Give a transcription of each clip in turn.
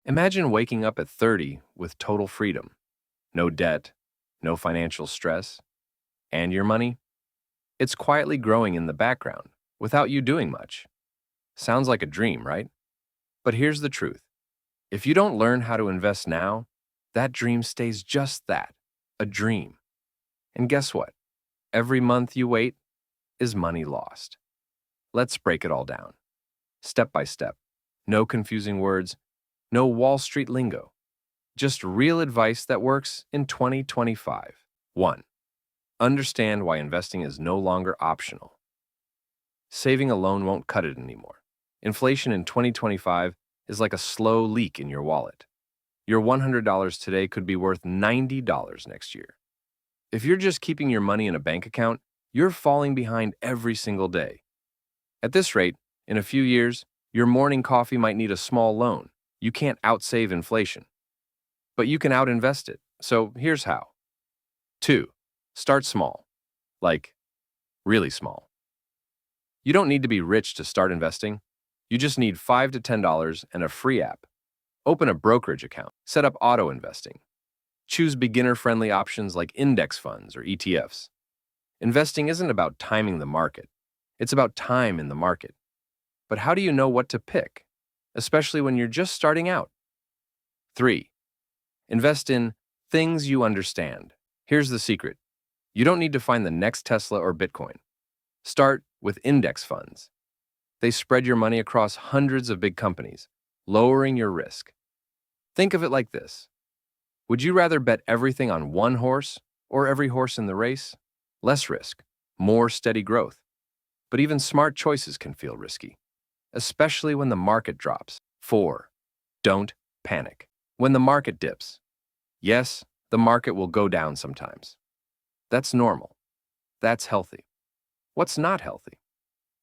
Imagine waking up at 30 with total freedom, no debt, no financial stress, and your money? It's quietly growing in the background without you doing much. Sounds like a dream, right? But here's the truth. If you don't learn how to invest now, that dream stays just that, a dream. And guess what? Every month you wait is money lost. Let's break it all down, step by step. No confusing words, no Wall Street lingo. Just real advice that works in 2025. 1. Understand why investing is no longer optional. Saving alone won't cut it anymore. Inflation in 2025 is like a slow leak in your wallet. Your $100 today could be worth $90 next year. If you're just keeping your money in a bank account, you're falling behind every single day. At this rate, in a few years, your morning coffee might need a small loan. You can't outsave inflation, but you can outinvest it. So here's how. 2. Start small, like really small. You don't need to be rich to start investing. You just need $5 to $10 and a free app. Open a brokerage account, set up auto investing. Choose beginner-friendly options like index funds or ETFs. Investing isn't about timing the market. It's about time in the market. But how do you know what to pick, especially when you're just starting out? 3. Invest in things you understand. Here's the secret. You don't need to find the next Tesla or Bitcoin. Start with index funds. They spread your money across hundreds of big companies, lowering your risk. Think of it like this. Would you rather bet everything on one horse or every horse in the race? Less risk, more steady growth. But even smart choices can feel risky, especially when the market drops. 4. Don't panic. When the market dips, yes, the market will go down sometimes. That's normal. That's healthy. What's not healthy?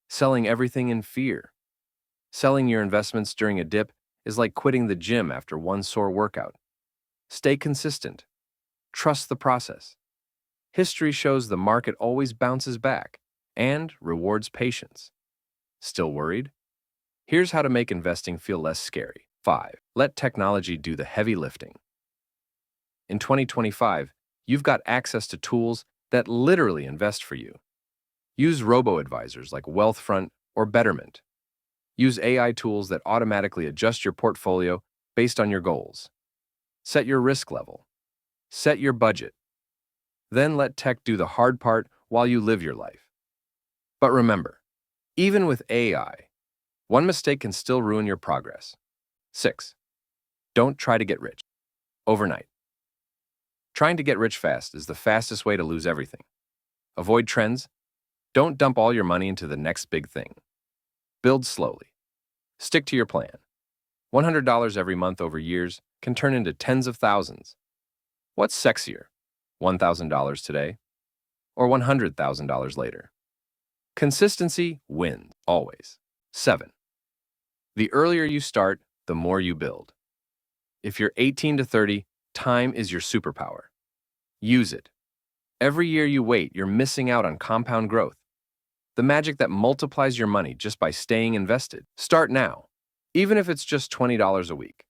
Selling everything in fear. Selling your investments during a dip is like quitting the gym after one sore workout. Stay consistent. Trust the process. History shows the market always bounces back and rewards patience. Still worried? Here's how to make investing feel less scary. 5. Let technology do the heavy lifting. In 2025, you've got access to tools that literally invest for you. Use robo-advisors like Wealthfront or Betterment. Use AI tools that automatically adjust your portfolio based on your goals. Set your risk level. Set your budget. Then let tech do the hard part while you live your life. But remember, even with AI, one mistake can still ruin your progress. 6. Don't try to get rich overnight. Trying to get rich fast is the fastest way to lose everything. Avoid trends. Don't dump all your money into the next big thing. Build slowly. Stick to your plan. $100 every month over years can turn into tens of thousands. What's sexier? $1,000 today or $100,000 later? Consistency wins, always. 7. The earlier you start, the more you build. If you're 18 to 30, time is your superpower. Use it. Every year you wait, you're missing out on compound growth. The magic that multiplies your money just by staying invested. Start now, even if it's just $20 a week.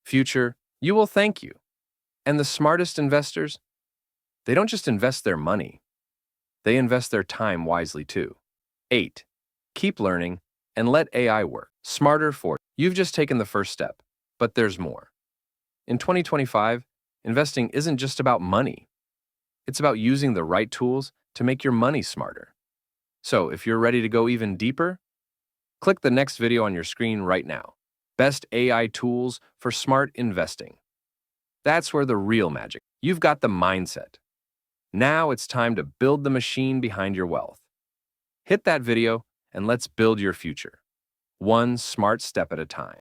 Future, you will thank you. And the smartest investors, they don't just invest their money, they invest their time wisely too. 8. Keep learning and let AI work smarter for you. You've just taken the first step, but there's more. In 2025, investing isn't just about money. It's about using the right tools to make your money smarter. So if you're ready to go even deeper, click the next video on your screen right now. Best AI tools for smart investing. That's where the real magic. You've got the mindset. Now it's time to build the machine behind your wealth. Hit that video and let's build your future, one smart step at a time.